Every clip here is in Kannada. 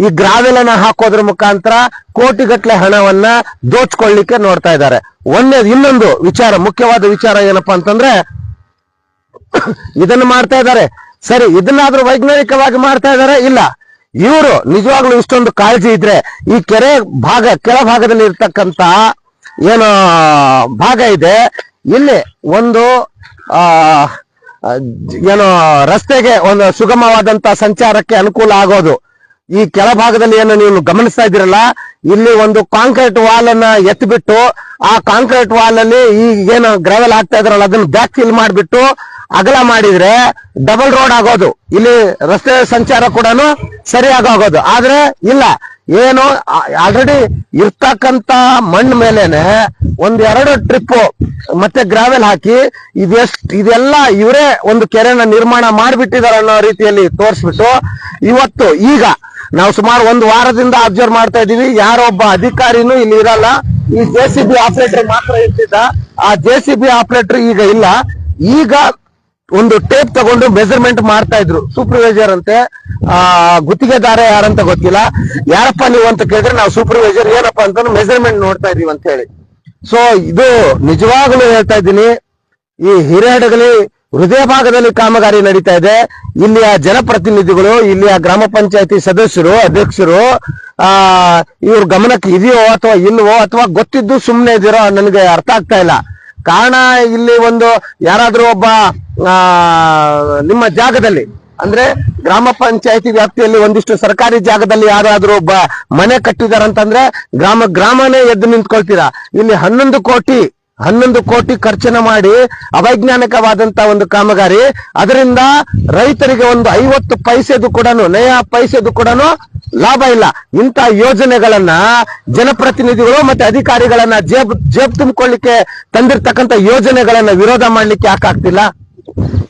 ಈ ಗ್ರಾವೆಲನ್ನ ಹಾಕೋದ್ರ ಮುಖಾಂತರ ಕೋಟಿಗಟ್ಟಲೆ ಹಣವನ್ನ ದೋಚ್ಕೊಳ್ಳಿಕ್ಕೆ ನೋಡ್ತಾ ಇದ್ದಾರೆ. ಇನ್ನೊಂದು ವಿಚಾರ, ಮುಖ್ಯವಾದ ವಿಚಾರ ಏನಪ್ಪಾ ಅಂತಂದ್ರೆ, ಇದನ್ನ ಮಾಡ್ತಾ ಇದ್ದಾರೆ ಸರಿ, ಇದನ್ನಾದ್ರೂ ವೈಜ್ಞಾನಿಕವಾಗಿ ಮಾಡ್ತಾ ಇದ್ದಾರೆ ಇಲ್ಲ. ಇವರು ನಿಜವಾಗ್ಲೂ ಇಷ್ಟೊಂದು ಕಾಳಜಿ ಇದ್ರೆ ಈ ಕೆಳ ಭಾಗದಲ್ಲಿ ಇರ್ತಕ್ಕಂತ ಏನು ಭಾಗ ಇದೆ, ಇಲ್ಲಿ ಒಂದು ಏನು ರಸ್ತೆಗೆ ಒಂದು ಸುಗಮವಾದಂತ ಸಂಚಾರಕ್ಕೆ ಅನುಕೂಲ ಆಗೋದು. ಈ ಕೆಳಭಾಗದಲ್ಲಿ ಏನು ನೀವು ಗಮನಿಸ್ತಾ ಇದ್ದೀರಲ್ಲ, ಇಲ್ಲಿ ಒಂದು ಕಾಂಕ್ರೀಟ್ ವಾಲ್ ಅನ್ನ ಎತ್ತಿಬಿಟ್ಟು ಆ ಕಾಂಕ್ರೀಟ್ ವಾಲ್ ಅಲ್ಲಿ ಈ ಏನು ಗ್ರಾವೆಲ್ ಹಾಕ್ತಾ ಇದ್ರಲ್ಲ ಅದನ್ನ ಬ್ಯಾಕ್ ಫಿಲ್ ಮಾಡಿಬಿಟ್ಟು ಅಗಲ ಮಾಡಿದ್ರೆ ಡಬಲ್ ರೋಡ್ ಆಗೋದು, ಇಲ್ಲಿ ರಸ್ತೆ ಸಂಚಾರ ಕೂಡ ಸರಿಯಾಗೋದು. ಆದ್ರೆ ಇಲ್ಲ, ಏನು ಆಲ್ರೆಡಿ ಇರ್ತಕ್ಕಂತ ಮಣ್ಣು ಮೇಲೇನೆ ಒಂದೆರಡು ಟ್ರಿಪ್ ಮತ್ತೆ ಗ್ರಾವೆಲ್ ಹಾಕಿ ಇದೆಲ್ಲ ಇವರೇ ಒಂದು ಕೆರೆನ ನಿರ್ಮಾಣ ಮಾಡಿಬಿಟ್ಟಿದ್ದಾರೆ ಅನ್ನೋ ರೀತಿಯಲ್ಲಿ ತೋರಿಸ್ಬಿಟ್ಟು ಇವತ್ತು ಈಗ ನಾವು ಸುಮಾರು ಒಂದು ವಾರದಿಂದ ಅಬ್ಸರ್ವ್ ಮಾಡ್ತಾ ಇದೀವಿ, ಯಾರೊಬ್ಬ ಅಧಿಕಾರಿನೂ ಇಲ್ಲಿ ಇರಲ್ಲ. ಈ JCB ಆಪರೇಟರ್ ಮಾತ್ರ ಇರ್ತಿದ್ದ, ಆ JCB ಆಪರೇಟರ್ ಈಗ ಇಲ್ಲ. ಈಗ ಒಂದು ಟೇಪ್ ತಗೊಂಡು ಮೆಜರ್ಮೆಂಟ್ ಮಾಡ್ತಾ ಇದ್ರು, ಸೂಪರ್ವೈಸರ್ ಅಂತೆ, ಗುತ್ತಿಗೆದಾರ ಯಾರಂತ ಗೊತ್ತಿಲ್ಲ. ಯಾರಪ್ಪ ನೀವು ಅಂತ ಕೇಳಿದ್ರೆ ನಾವು ಸೂಪರ್ವೈಸರ್, ಏನಪ್ಪ ಅಂತ ಮೆಜರ್ಮೆಂಟ್ ನೋಡ್ತಾ ಇದೀವಿ ಅಂತ ಹೇಳಿ. ಸೊ ಇದು ನಿಜವಾಗ್ಲೂ ಹೇಳ್ತಾ ಇದ್ದೀನಿ, ಈ ಹಿರೇಹಡಗಲಿ ಹೃದಯ ಭಾಗದಲ್ಲಿ ಕಾಮಗಾರಿ ನಡೀತಾ ಇದೆ. ಇಲ್ಲಿಯ ಜನಪ್ರತಿನಿಧಿಗಳು, ಇಲ್ಲಿಯ ಗ್ರಾಮ ಪಂಚಾಯತಿ ಸದಸ್ಯರು, ಅಧ್ಯಕ್ಷರು ಇವ್ರ ಗಮನಕ್ಕೆ ಇದೆಯೋ ಅಥವಾ ಇಲ್ವೋ, ಅಥವಾ ಗೊತ್ತಿದ್ದು ಸುಮ್ಮನೆ ಇದಿರೋ ನನಗೆ ಅರ್ಥ ಆಗ್ತಾ ಇಲ್ಲ. ಕಾರಣ ಇಲ್ಲಿ ಒಂದು ಯಾರಾದ್ರೂ ಒಬ್ಬ ನಿಮ್ಮ ಜಾಗದಲ್ಲಿ ಅಂದ್ರೆ ಗ್ರಾಮ ಪಂಚಾಯತಿ ವ್ಯಾಪ್ತಿಯಲ್ಲಿ ಒಂದಿಷ್ಟು ಸರ್ಕಾರಿ ಜಾಗದಲ್ಲಿ ಯಾರಾದ್ರೂ ಒಬ್ಬ ಮನೆ ಕಟ್ಟಿದಾರಂತಂದ್ರೆ ಗ್ರಾಮನೇ ಎದ್ದು ನಿಂತ್ಕೊಳ್ತೀರಾ. ಇಲ್ಲಿ 11 ಕೋಟಿ ಖರ್ಚನ್ನ ಮಾಡಿ ಅವೈಜ್ಞಾನಿಕವಾದಂತ ಒಂದು ಕಾಮಗಾರಿ, ಅದರಿಂದ ರೈತರಿಗೆ ಒಂದು 50 ಪೈಸೆದು ಕೂಡ ನಯಾ ಪೈಸೆದು ಕೂಡ ಲಾಭ ಇಲ್ಲ. ಇಂಥ ಯೋಜನೆಗಳನ್ನ ಜನಪ್ರತಿನಿಧಿಗಳು ಮತ್ತೆ ಅಧಿಕಾರಿಗಳನ್ನ ಜೇಬ್ ತುಂಬಿಕೊಳ್ಳಿಕ್ಕೆ ತಂದಿರ್ತಕ್ಕಂಥ ಯೋಜನೆಗಳನ್ನ ವಿರೋಧ ಮಾಡ್ಲಿಕ್ಕೆ ಯಾಕಾಗ್ತಿಲ್ಲ?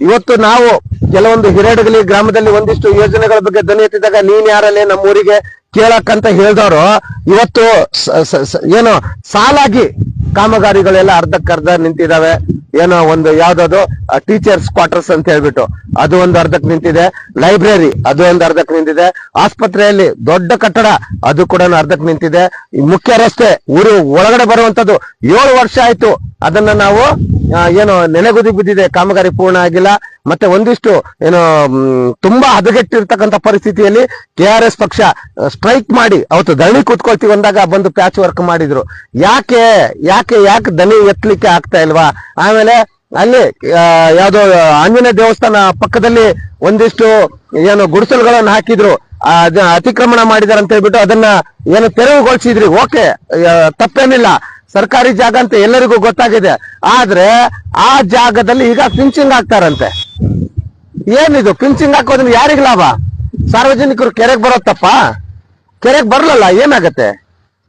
ಇವತ್ತು ನಾವು ಕೆಲವೊಂದು ಹಿರೇಡಗಲಿ ಗ್ರಾಮದಲ್ಲಿ ಒಂದಿಷ್ಟು ಯೋಜನೆಗಳ ಬಗ್ಗೆ ಧ್ವನಿ ಎತ್ತಿದಾಗ ನೀನ್ ಯಾರಲ್ಲೇ ನಮ್ಮೂರಿಗೆ ಕೇಳಕ್ಕಂತ ಹೇಳ್ದವ್ರು ಇವತ್ತು ಏನೋ ಸಾಲಾಗಿ ಕಾಮಗಾರಿಗಳೆಲ್ಲ ಅರ್ಧಕ್ಕರ್ಧ ನಿಂತಿದಾವೆ. ಏನೋ ಒಂದು ಯಾವ್ದದು ಟೀಚರ್ಸ್ ಕ್ವಾರ್ಟರ್ಸ್ ಅಂತ ಹೇಳ್ಬಿಟ್ಟು ಅದು ಒಂದು ಅರ್ಧಕ್ಕೆ ನಿಂತಿದೆ, ಲೈಬ್ರರಿ ಅದು ಒಂದು ಅರ್ಧಕ್ಕೆ ನಿಂತಿದೆ, ಆಸ್ಪತ್ರೆಯಲ್ಲಿ ದೊಡ್ಡ ಕಟ್ಟಡ ಅದು ಕೂಡ ಅರ್ಧಕ್ಕೆ ನಿಂತಿದೆ. ಈ ಮುಖ್ಯ ರಸ್ತೆ ಊರು ಒಳಗಡೆ ಬರುವಂತದ್ದು 7 ವರ್ಷ ಆಯ್ತು, ಅದನ್ನ ನಾವು ಏನೋ ನೆನೆಗುದಿ ಬಿದ್ದಿದೆ, ಕಾಮಗಾರಿ ಪೂರ್ಣ ಆಗಿಲ್ಲ. ಮತ್ತೆ ಒಂದಿಷ್ಟು ಏನೋ ತುಂಬಾ ಹದಗೆಟ್ಟಿರ್ತಕ್ಕಂಥ ಪರಿಸ್ಥಿತಿಯಲ್ಲಿ KRS ಪಕ್ಷ ಸ್ಟ್ರೈಕ್ ಮಾಡಿ ಅವತ್ತು ಧರಣಿ ಕೂತ್ಕೊಳ್ತೀವಿ ಅಂದಾಗ ಬಂದು ಪ್ಯಾಚ್ ವರ್ಕ್ ಮಾಡಿದ್ರು. ಯಾಕೆ ದನಿ ಎತ್ತಲಿಕ್ಕೆ ಆಗ್ತಾ ಇಲ್ವಾ? ಆಮೇಲೆ ಅಲ್ಲಿ ಯಾವ್ದೋ ಆಂಜನೇಯ ದೇವಸ್ಥಾನ ಪಕ್ಕದಲ್ಲಿ ಒಂದಿಷ್ಟು ಏನು ಗುಡಿಸಲುಗಳನ್ನು ಹಾಕಿದ್ರು, ಅತಿಕ್ರಮಣ ಮಾಡಿದಾರೆ ಅಂತ ಹೇಳ್ಬಿಟ್ಟು ಅದನ್ನ ಏನು ತೆರವುಗೊಳಿಸಿದ್ರಿ. ಓಕೆ, ತಪ್ಪೇನಿಲ್ಲ, ಸರ್ಕಾರಿ ಜಾಗ ಅಂತ ಎಲ್ಲರಿಗೂ ಗೊತ್ತಾಗಿದೆ. ಆದ್ರೆ ಆ ಜಾಗದಲ್ಲಿ ಈಗ ಪಿಂಚಿಂಗ್ ಹಾಕ್ತಾರಂತೆ. ಏನಿದು ಪಿಂಚಿಂಗ್ ಹಾಕೋದ್ರಿಂದ ಯಾರಿಗ ಲಾಭ? ಸಾರ್ವಜನಿಕರು ಕೆರೆಗೆ ಬರೋತ್ತಪ್ಪ, ಕೆರೆಗೆ ಬರ್ಲಲ್ಲ ಏನಾಗತ್ತೆ?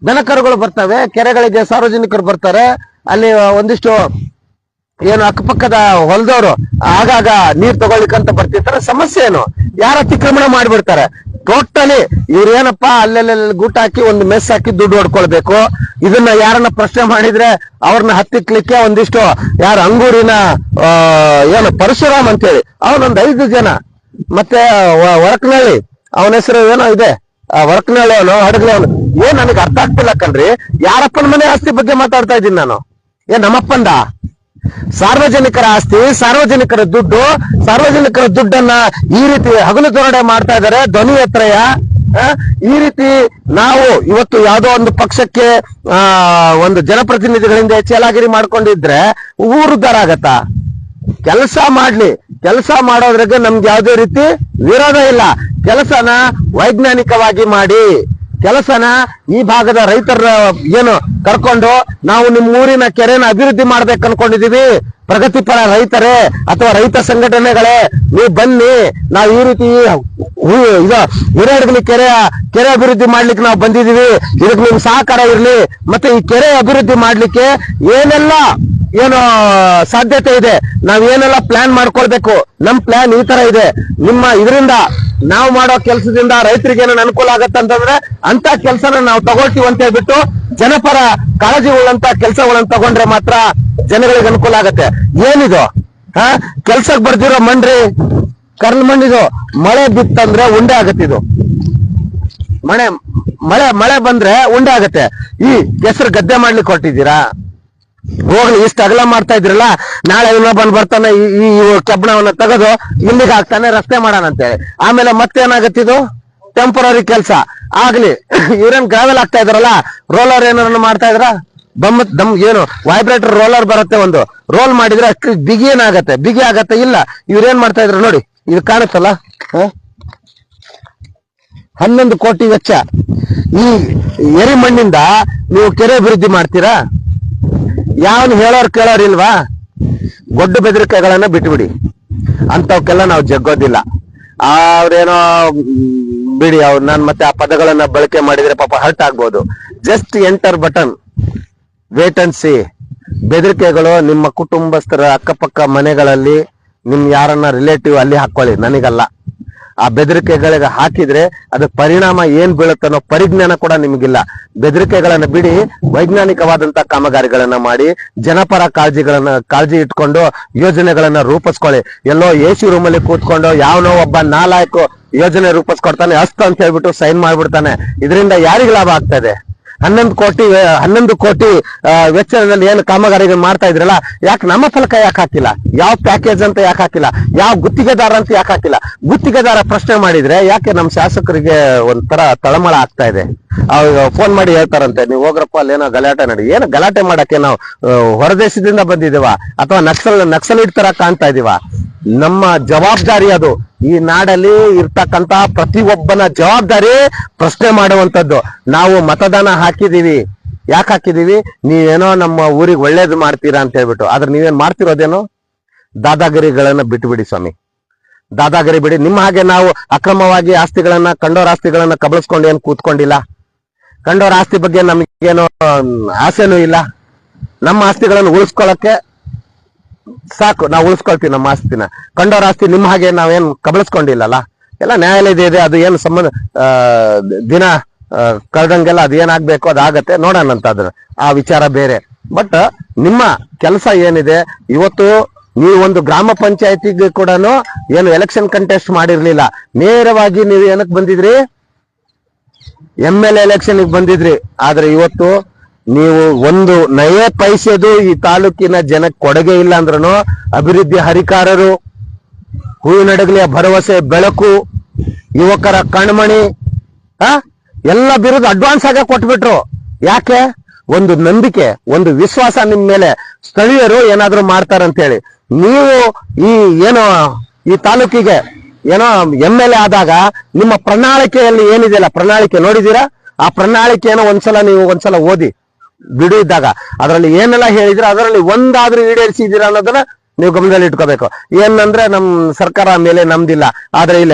ದನಕರುಗಳು ಬರ್ತವೆ ಕೆರೆಗಳಿಗೆ, ಸಾರ್ವಜನಿಕರು ಬರ್ತಾರೆ. ಅಲ್ಲಿ ಒಂದಿಷ್ಟು ಏನು ಅಕ್ಕಪಕ್ಕದ ಹೊಲದವರು ಆಗಾಗ ನೀರ್ ತಗೊಳ್ಳಿಕ್ಕಂತ ಬರ್ತಿರ್ತಾರೆ. ಸಮಸ್ಯೆ ಏನು? ಯಾರು ಅತಿಕ್ರಮಣ ಮಾಡ್ಬಿಡ್ತಾರೆ. ಟೋಟಲಿ ಇವ್ರೇನಪ್ಪಾ ಅಲ್ಲೆಲ್ಲ ಗೂಟ ಹಾಕಿ ಒಂದು ಮೆಸ್ ಹಾಕಿ ದುಡ್ಡು ಹೊಡ್ಕೊಳ್ಬೇಕು. ಇದನ್ನ ಯಾರನ್ನ ಪ್ರಶ್ನೆ ಮಾಡಿದ್ರೆ ಅವ್ರನ್ನ ಹತ್ತಿಕ್ಲಿಕ್ಕೆ ಒಂದಿಷ್ಟು ಯಾರು ಅಂಗೂರಿನ ಏನು ಪರಶುರಾಮ್ ಅಂತೇಳಿ ಅವನೊಂದು 5 ಜನ, ಮತ್ತೆ ಹೊರಕನಹಳ್ಳಿ ಅವನ ಹೆಸರು ಏನೋ ಇದೆ, ಹೊರಕನಹಳ್ಳಿ ಅವನು, ಹಡಗಲಿ ಅವನು, ನನಗೆ ಅರ್ಥ ಆಗ್ತಿಲ್ಲ ಕಣ್ರಿ. ಯಾರಪ್ಪನ ಮನೆ ಆಸ್ತಿ ಬಗ್ಗೆ ಮಾತಾಡ್ತಾ ಇದ್ದೀನಿ ನಾನು. ನಮ್ಮಪ್ಪಂದ ಸಾರ್ವಜನಿಕರ ಆಸ್ತಿ, ಸಾರ್ವಜನಿಕರ ದುಡ್ಡನ್ನ ಈ ರೀತಿ ಹಗಲು ದೊರಡೆ ಮಾಡ್ತಾ ಇದ್ದಾರೆ. ಧ್ವನಿ ಎತ್ತರಯ ಈ ರೀತಿ ನಾವು ಇವತ್ತು ಯಾವ್ದೋ ಒಂದು ಪಕ್ಷಕ್ಕೆ ಒಂದು ಜನಪ್ರತಿನಿಧಿಗಳಿಂದ ಚೇಲಾಗಿರಿ ಮಾಡ್ಕೊಂಡಿದ್ರೆ ಊರು ಉದ್ಧಾರ ಆಗತ್ತಾ? ಕೆಲಸ ಮಾಡೋದ್ರಾಗ ನಮ್ಗೆ ಯಾವುದೇ ರೀತಿ ವಿರೋಧ ಇಲ್ಲ. ಕೆಲಸನ ವೈಜ್ಞಾನಿಕವಾಗಿ ಮಾಡಿ, ಕೆಲಸನ ಈ ಭಾಗದ ರೈತರ ಏನು ಕರ್ಕೊಂಡು ನಾವು ನಿಮ್ಮ ಊರಿನ ಕೆರೆನ ಅಭಿವೃದ್ಧಿ ಮಾಡ್ಬೇಕು ಅನ್ಕೊಂಡಿದೀವಿ. ಪ್ರಗತಿಪರ ರೈತರೇ ಅಥವಾ ರೈತ ಸಂಘಟನೆಗಳೇ ನೀವು ಬನ್ನಿ, ನಾವು ಈ ರೀತಿ ಈಗ ಹಿರೇಹಡಗಲಿ ಕೆರೆ ಅಭಿವೃದ್ಧಿ ಮಾಡ್ಲಿಕ್ಕೆ ನಾವು ಬಂದಿದೀವಿ, ಇದಕ್ಕೆ ನಿಮ್ ಸಹಕಾರ ಇರ್ಲಿ. ಮತ್ತೆ ಈ ಕೆರೆ ಅಭಿವೃದ್ಧಿ ಮಾಡ್ಲಿಕ್ಕೆ ಏನೆಲ್ಲ ಏನು ಸಾಧ್ಯತೆ ಇದೆ, ನಾವೇನೆಲ್ಲ ಪ್ಲಾನ್ ಮಾಡ್ಕೊಳ್ಬೇಕು, ನಮ್ ಪ್ಲಾನ್ ಈ ತರ ಇದೆ. ನಿಮ್ಮ ಇದರಿಂದ ನಾವು ಮಾಡೋ ಕೆಲಸದಿಂದ ರೈತರಿಗೆ ಏನೇನು ಅನುಕೂಲ ಆಗತ್ತೆ ಅಂತಂದ್ರೆ ಅಂತ ಕೆಲಸನ ನಾವು ತಗೊಳ್ತೀವಿ ಅಂತ ಹೇಳ್ಬಿಟ್ಟು ಜನಪರ ಕಾಳಜಿ ಉಳ್ಳಂತ ಕೆಲಸಗಳನ್ನ ತಗೊಂಡ್ರೆ ಮಾತ್ರ ಜನಗಳಿಗೆ ಅನುಕೂಲ ಆಗತ್ತೆ. ಏನಿದು ಕೆಲ್ಸಕ್ಕೆ ಬರ್ದಿರೋ ಮಣ್ರಿ, ಕರ್ಲ್ ಮಣ್ಣಿದು, ಮಳೆ ಬಿತ್ತಂದ್ರೆ ಉಂಡೆ ಆಗತ್ತಿದು. ಮಳೆ ಮಳೆ ಮಳೆ ಬಂದ್ರೆ ಉಂಡೆ ಆಗತ್ತೆ. ಈ ಕೆಸರು ಗದ್ದೆ ಮಾಡ್ಲಿಕ್ಕೆ ಹೊರಟಿದ್ದೀರಾ? ಹೋಗ್ಲಿ, ಇಷ್ಟ ಅಗಲ ಮಾಡ್ತಾ ಇದ್ರಲ್ಲ, ನಾಳೆ ಬಂದ್ ಬರ್ತಾನೆ ಈ ಕಬ್ಬಣವನ್ನ ತೆಗೆದು ಇಲ್ಲಿಗೆ ಹಾಕ್ತಾನೆ, ರಸ್ತೆ ಮಾಡೋಣ ಅಂತೇಳಿ. ಆಮೇಲೆ ಮತ್ತೇನಾಗತ್ತಿದು ಟೆಂಪರರಿ ಕೆಲಸ ಆಗ್ಲಿ. ಇವ್ರೇನ್ ಗ್ರಾವೆಲ್ ಆಗ್ತಾ ಇದಾರಲ್ಲ, ರೋಲರ್ ಏನಾರ ಮಾಡ್ತಾ ಇದ್ರ, ದಮ್ ಏನು ವೈಬ್ರೇಟರ್ ರೋಲರ್ ಬರುತ್ತೆ, ಒಂದು ರೋಲ್ ಮಾಡಿದ್ರೆ ಅಷ್ಟು ಬಿಗಿ ಏನಾಗತ್ತೆ, ಬಿಗಿ ಆಗತ್ತೆ ಇಲ್ಲ. ಇವ್ರೇನ್ ಮಾಡ್ತಾ ಇದ್ರು ನೋಡಿ, ಇದು ಕಾಣುತ್ತಲ್ಲ, 11 ಕೋಟಿ ವೆಚ್ಚ. ಈ ಎರಿ ಮಣ್ಣಿಂದ ನೀವು ಕೆರೆ ಅಭಿವೃದ್ಧಿ ಮಾಡ್ತೀರಾ? ಯಾವನು ಹೇಳೋರ್ ಕೇಳೋರ್ ಇಲ್ವಾ? ಗೊಡ್ಡು ಬೆದರಿಕೆಗಳನ್ನ ಬಿಟ್ಬಿಡಿ, ಅಂತವಕ್ಕೆಲ್ಲ ನಾವು ಜಗ್ಗೋದಿಲ್ಲ. ಅವ್ರೇನೋ ಬಿಡಿ, ಅವ್ರು ನಾನು ಮತ್ತೆ ಆ ಪದಗಳನ್ನ ಬಳಕೆ ಮಾಡಿದ್ರೆ ಪಾಪ ಹರ್ಟ್ ಆಗ್ಬೋದು. Just enter button, wait and see. ಬೆದರಿಕೆಗಳು ನಿಮ್ಮ ಕುಟುಂಬಸ್ಥರ ಅಕ್ಕಪಕ್ಕ ಮನೆಗಳಲ್ಲಿ ನಿಮ್ ಯಾರನ್ನ ರಿಲೇಟಿವ್ ಅಲ್ಲಿ ಹಾಕೊಳ್ಳಿ, ನನಗಲ್ಲ. ಆ ಬೆದರಿಕೆಗಳಿಗೆ ಹಾಕಿದ್ರೆ ಅದ್ರ ಪರಿಣಾಮ ಏನ್ ಬೀಳುತ್ತೆ ಅನ್ನೋ ಪರಿಜ್ಞಾನ ಕೂಡ ನಿಮಗಿಲ್ಲ. ಬೆದರಿಕೆಗಳನ್ನ ಬಿಡಿ, ವೈಜ್ಞಾನಿಕವಾದಂತ ಕಾಮಗಾರಿಗಳನ್ನ ಮಾಡಿ, ಜನಪರ ಕಾಳಜಿ ಇಟ್ಕೊಂಡು ಯೋಜನೆಗಳನ್ನ ರೂಪಿಸ್ಕೊಳ್ಳಿ. ಎಲ್ಲೋ AC ರೂಮಲ್ಲಿ ಕೂತ್ಕೊಂಡು ಯಾವನೋ ಒಬ್ಬ ನಾಲಾಯಕು ಯೋಜನೆ ರೂಪಿಸ್ಕೊಡ್ತಾನೆ, ಅಸ್ತು ಅಂತ ಹೇಳ್ಬಿಟ್ಟು ಸೈನ್ ಮಾಡ್ಬಿಡ್ತಾನೆ. ಇದರಿಂದ ಯಾರಿಗ ಲಾಭ ಆಗ್ತಾ ಇದೆ? 11 ಕೋಟಿ ವೆಚ್ಚದಲ್ಲಿ ಏನು ಕಾಮಗಾರಿಗಳು ಮಾಡ್ತಾ ಇದ್ರಲ್ಲ, ಯಾಕೆ ನಮ್ಮ ಫಲಕ ಯಾಕೆ ಹಾಕಿಲ್ಲ? ಯಾವ ಪ್ಯಾಕೇಜ್ ಅಂತ ಯಾಕೆ ಹಾಕಿಲ್ಲ? ಯಾವ ಗುತ್ತಿಗೆದಾರ ಅಂತ ಯಾಕೆ ಹಾಕಿಲ್ಲ? ಗುತ್ತಿಗೆದಾರ ಪ್ರಶ್ನೆ ಮಾಡಿದ್ರೆ ಯಾಕೆ ನಮ್ಮ ಶಾಸಕರಿಗೆ ಒಂಥರ ತಳಮಳ ಆಗ್ತಾ ಇದೆ. ಅವ್ರು ಫೋನ್ ಮಾಡಿ ಹೇಳ್ತಾರಂತೆ, ನೀವು ಹೋಗ್ರಪ್ಪ ಅಲ್ಲೇನೋ ಗಲಾಟೆ ನಡಿ. ಏನು ಗಲಾಟೆ ಮಾಡಕ್ಕೆ ನಾವು ಹೊರದೇಶದಿಂದ ಬಂದಿದ್ದೀವ ಅಥವಾ ನಕ್ಸಲೈಟ್ ತರ ಕಾಣ್ತಾ ಇದೀವ? ನಮ್ಮ ಜವಾಬ್ದಾರಿ ಅದು. ಈ ನಾಡಲ್ಲಿ ಇರ್ತಕ್ಕಂತ ಪ್ರತಿಯೊಬ್ಬನ ಜವಾಬ್ದಾರಿ ಪ್ರಶ್ನೆ ಮಾಡುವಂತದ್ದು. ನಾವು ಮತದಾನ ಹಾಕಿದೀವಿ, ಯಾಕೆ ಹಾಕಿದೀವಿ? ನೀವೇನೋ ನಮ್ಮ ಊರಿಗೆ ಒಳ್ಳೇದು ಮಾಡ್ತೀರಾ ಅಂತ ಹೇಳ್ಬಿಟ್ಟು. ಆದ್ರೆ ನೀವೇನ್ ಮಾಡ್ತಿರೋದೇನೋ? ದಾದಾಗಿರಿಗಳನ್ನ ಬಿಟ್ಟುಬಿಡಿ ಸ್ವಾಮಿ, ದಾದಾಗಿರಿ ಬಿಡಿ. ನಿಮ್ಮ ಹಾಗೆ ನಾವು ಅಕ್ರಮವಾಗಿ ಆಸ್ತಿಗಳನ್ನ, ಕಂಡೋರ್ ಆಸ್ತಿಗಳನ್ನ ಕಬಳಿಸ್ಕೊಂಡು ಏನ್ ಕೂತ್ಕೊಂಡಿಲ್ಲ. ಕಂಡೋರ್ ಆಸ್ತಿ ಬಗ್ಗೆ ನಮಗೇನೋ ಆಸೆನೂ ಇಲ್ಲ. ನಮ್ಮ ಆಸ್ತಿಗಳನ್ನು ಉಳಿಸ್ಕೊಳ್ಳಕ್ಕೆ ಸಾಕು, ನಾವು ಉಳಿಸ್ಕೊಳ್ತೀವಿ ನಮ್ಮ ಆಸ್ತಿನ. ಕಂಡೋರ್ ಆಸ್ತಿ ನಿಮ್ಮ ಹಾಗೆ ನಾವೇನ್ ಕಬಳಿಸ್ಕೊಂಡಿಲ್ಲಲ್ಲ. ಎಲ್ಲ ನ್ಯಾಯಾಲಯದ ಇದೆ, ಅದು ಏನು ಸಂಬಂಧ ದಿನ ಕಳೆದಂಗೆಲ್ಲ ಅದು ಏನಾಗ್ಬೇಕು ಅದಾಗತ್ತೆ, ನೋಡೋಣ ಅಂತ. ಅದ್ರ ಆ ವಿಚಾರ ಬೇರೆ. ಬಟ್ ನಿಮ್ಮ ಕೆಲಸ ಏನಿದೆ, ಇವತ್ತು ನೀವು ಒಂದು ಗ್ರಾಮ ಪಂಚಾಯತಿಗೆ ಕೂಡ ಏನು ಎಲೆಕ್ಷನ್ ಕಂಟೆಸ್ಟ್ ಮಾಡಿರ್ಲಿಲ್ಲ, ನೇರವಾಗಿ ನೀವು ಏನಕ್ಕೆ ಬಂದಿದ್ರಿ? MLA ಎಲೆಕ್ಷನ್ ಬಂದಿದ್ರಿ. ಆದ್ರೆ ಇವತ್ತು ನೀವು ಒಂದು ನಯೇ ಪೈಸೆದು ಈ ತಾಲೂಕಿನ ಜನಕ್ಕೆ ಕೊಡುಗೆ ಇಲ್ಲ ಅಂದ್ರೂ, ಅಭಿವೃದ್ಧಿ ಹರಿಕಾರರು, ಹೂವಿನಡಗಲಿಯ ಭರವಸೆ ಬೆಳಕು, ಯುವಕರ ಕಣ್ಮಣಿ ಎಲ್ಲ ಬಿರುದು ಅಡ್ವಾನ್ಸ್ ಆಗಿ ಕೊಟ್ಬಿಟ್ರು. ಯಾಕೆ? ಒಂದು ನಂಬಿಕೆ, ಒಂದು ವಿಶ್ವಾಸ ನಿಮ್ ಮೇಲೆ, ಸ್ಥಳೀಯರು ಏನಾದ್ರು ಮಾಡ್ತಾರಂತೇಳಿ. ನೀವು ಏನೋ ಈ ತಾಲೂಕಿಗೆ ಏನೋ MLA ಆದಾಗ ನಿಮ್ಮ ಪ್ರಣಾಳಿಕೆಯಲ್ಲಿ ಏನಿದೆಯಲ್ಲ, ಪ್ರಣಾಳಿಕೆ ನೋಡಿದೀರಾ? ಆ ಪ್ರಣಾಳಿಕೆಯನ್ನು ಒಂದ್ಸಲ ಓದಿ ಬಿಡು ಇದ್ದಾಗ ಅದರಲ್ಲಿ ಏನೆಲ್ಲ ಹೇಳಿದ್ರೆ ಅದರಲ್ಲಿ ಒಂದಾದ್ರೂ ಈಡೇರಿಸಿದೀರಾ ಅನ್ನೋದನ್ನ ನೀವು ಗಮನದಲ್ಲಿ ಇಟ್ಕೋಬೇಕು. ಏನಂದ್ರೆ ನಮ್ ಸರ್ಕಾರ ಮೇಲೆ ನಮ್ದಿಲ್ಲ, ಆದ್ರೆ ಇಲ್ಲಿ